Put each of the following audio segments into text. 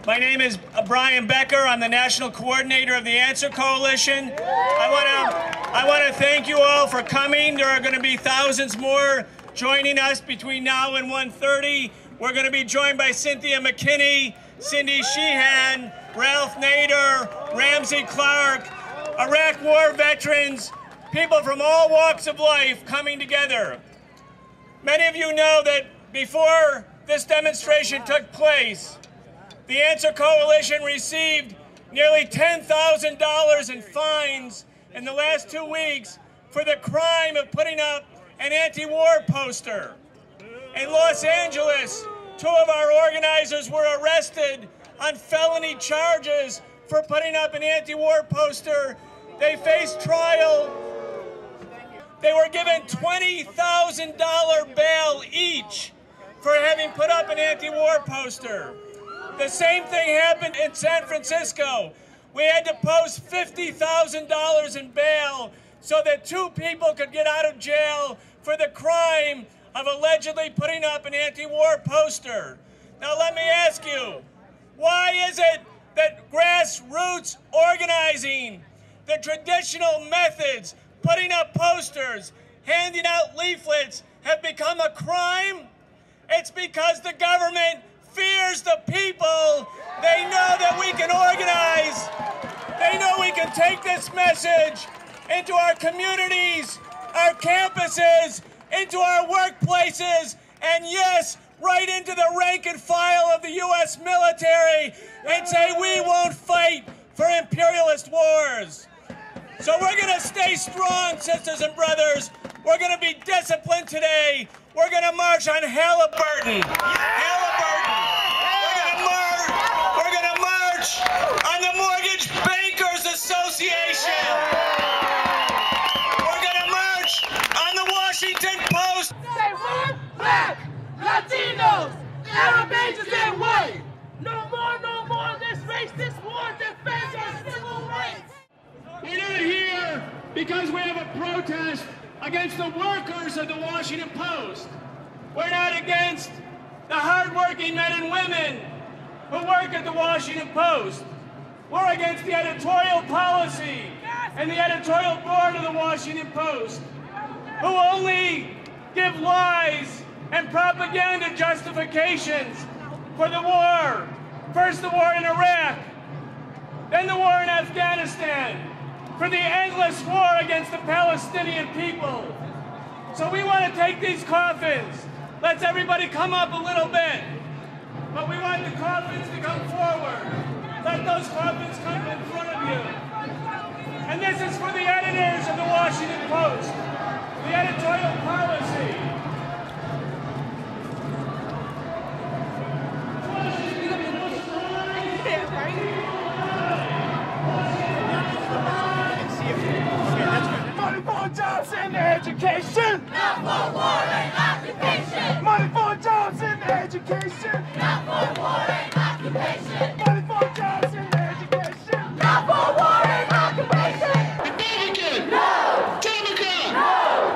My name is Brian Becker. I'm the National Coordinator of the Answer Coalition. I want to thank you all for coming. There are going to be thousands more joining us between now and 1:30. We're going to be joined by Cynthia McKinney, Cindy Sheehan, Ralph Nader, Ramsey Clark, Iraq War veterans, people from all walks of life coming together. Many of you know that before this demonstration took place, the Answer Coalition received nearly $10,000 in fines in the last 2 weeks for the crime of putting up an anti-war poster. In Los Angeles, 2 of our organizers were arrested on felony charges for putting up an anti-war poster. They faced trial. They were given $20,000 bail each for having put up an anti-war poster. The same thing happened in San Francisco. We had to post $50,000 in bail so that 2 people could get out of jail for the crime of allegedly putting up an anti-war poster. Now let me ask you, why is it that grassroots organizing, the traditional methods, putting up posters, handing out leaflets, have become a crime? It's because the government fears the people. They know that we can organize. They know we can take this message into our communities, our campuses, into our workplaces, and yes, right into the rank and file of the U.S. military and say we won't fight for imperialist wars. So we're going to stay strong, sisters and brothers. We're going to be disciplined today. We're going to march on Halliburton. Halliburton. We're going to march on the Mortgage Bankers Association. We're going to march on the Washington Post. Say we're black, Latinos, Arab, Asians, and white. No more this race, this war defends our civil rights. We're not here because we have a protest against the workers of the Washington Post. We're not against the hardworking men and women who work at the Washington Post. We're against the editorial policy and the editorial board of the Washington Post, who only give lies and propaganda justifications for the war. First the war in Iraq, then the war in Afghanistan, for the endless war against the Palestinian people. So we want to take these coffins. Let's everybody come up a little bit. But we want the coffins to come forward. Let those coffins come in front of you. And this is for the editors of the Washington Post, the editorial policy. Money for jobs and education. Not for war and occupation. Money for jobs and education. Not for war and occupation. Money for jobs and education. Not for war and occupation. Republican! No! Democrat! No!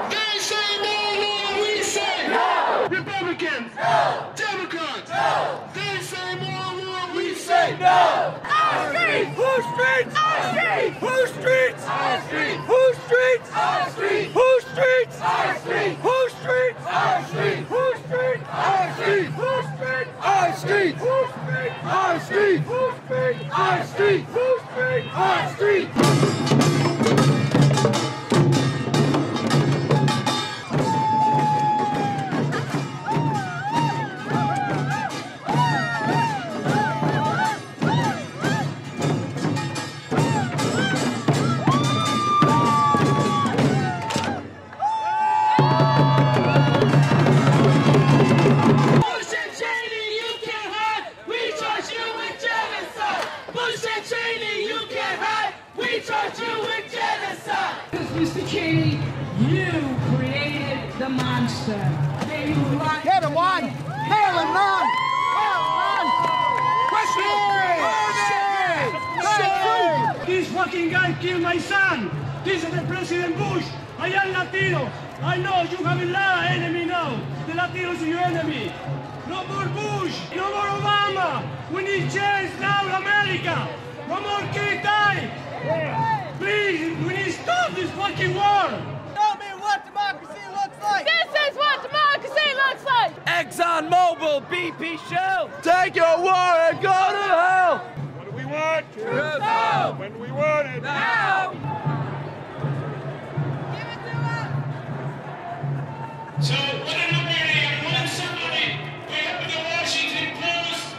They say more war, we say! No! Republicans! No! Democrats! No! They say more war, we Say say! no! Our streets! Whose streets? Our streets! Whose streets? Our streets! Whose streets? Our streets! Whose streets? Our streets! Whose streets? Our streets! Whose streets? Our streets! Whose streets? Our streets! Whose streets? Our streets! Whose streets? Our streets! Whose streets? Our streets! Bush and Cheney, you can't hide. We charge you with genocide. Bush and Cheney, you can't hide. We charge you with genocide. Mr. Cheney, you created the monster. Then you lied. Get him, one! Hail him, man! This fucking guy killed my son. This is the President Bush. I am Latino. I know you have a lot of enemy now. The Latinos are your enemy. No more Bush. No more Obama. We need change now. Africa. No more kids dying. Please, we need to stop this fucking war. Show me what democracy looks like. This is what democracy looks like! Exxon Mobil, BP Shell, take your war and go to hell! What do we want? Truth now! When do we want it? Now! Give it to us. So what an opportunity when somebody we have the Washington Post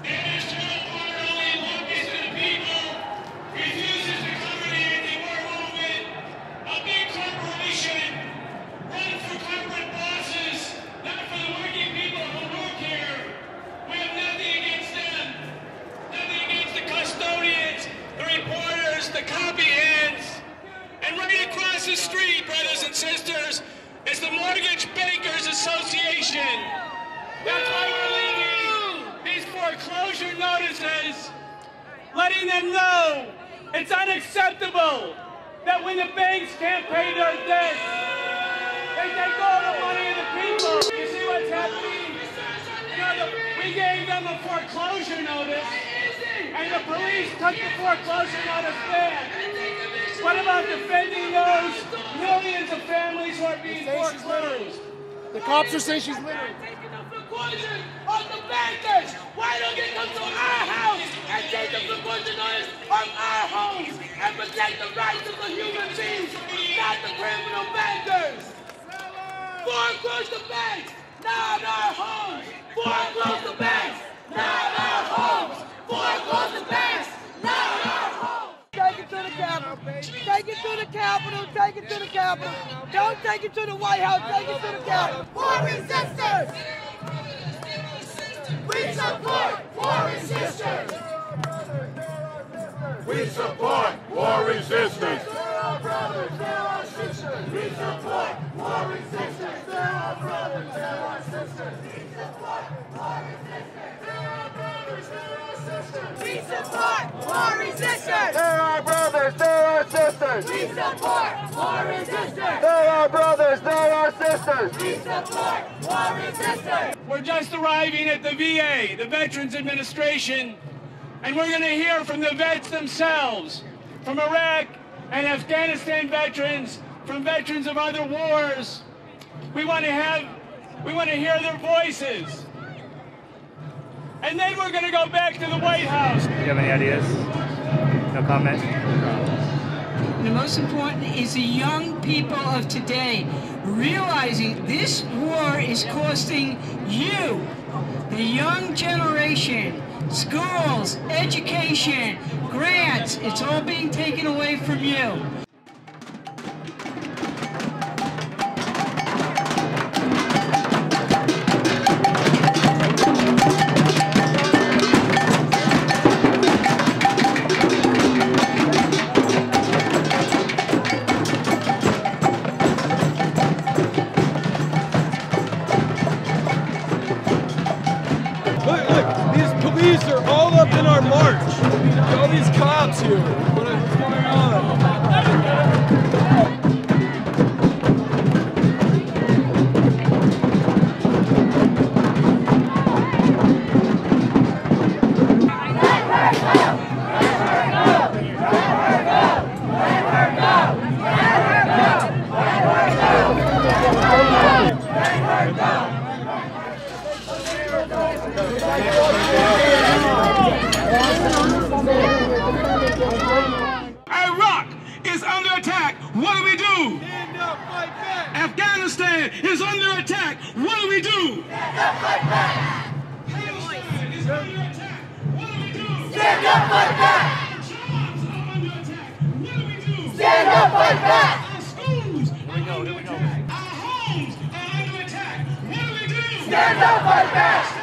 editorial part only looks to the people, refuses to cover the anti-war movement, a big corporation, run for corporate bosses, not for the working people who work here. We have nothing against them, nothing against the custodians, the reporters, the copy hands, and right across the street, brothers and sisters, is the Mortgage Bankers Association. That's why we're leaving these foreclosure notices, letting them know it's unacceptable that when the banks can't pay their debts, they take all the money of the people. You see what's happening? We gave them a foreclosure notice, and the police took the foreclosure notice back. What about defending those millions of families who are being foreclosed? The cops are saying she's littering. Taking the foreclosure on the bankers. Why don't they come to our house and take the foreclosure notice of our homes and protect the rights of the human beings, not the criminal bankers? Foreclose the banks, not our homes. Foreclose the banks, not our homes. Foreclose the banks, not our homes. Take it to the Capitol. Take it to the Capitol. Take it to the Capitol. Don't take it to the White House. Take it to the Capitol. War resisters. We support war resisters. We support war resistance. They're our brothers. They're our sisters. We support war resisters. They're our brothers. They're our sisters. We support war resisters. They're our brothers. They're our sisters. We support war resisters. They're our brothers, they're our sisters. We support war resisters. They're our brothers, they're our sisters. We support war resisters. We're just arriving at the VA, the Veterans Administration, and we're going to hear from the vets themselves, from Iraq and Afghanistan veterans, from veterans of other wars. We want to hear their voices. And then we're going to go back to the White House. Do you have any ideas? No comment? The most important is the young people of today realizing this war is costing you, the young generation, schools, education, grants. It's all being taken away from you. Look, these police are all up in our march. All these cops here. What's going on? Iraq is under attack. What do we do? Stand up, fight back. Afghanistan is under attack. What do we do? Stand up, fight back. Palestine is under attack. What do we do? Stand up, fight back. Our jobs are under attack. What do we do? Stand up, fight back. Our schools are under attack. Our homes are under attack. What do we do? Stand up, fight back.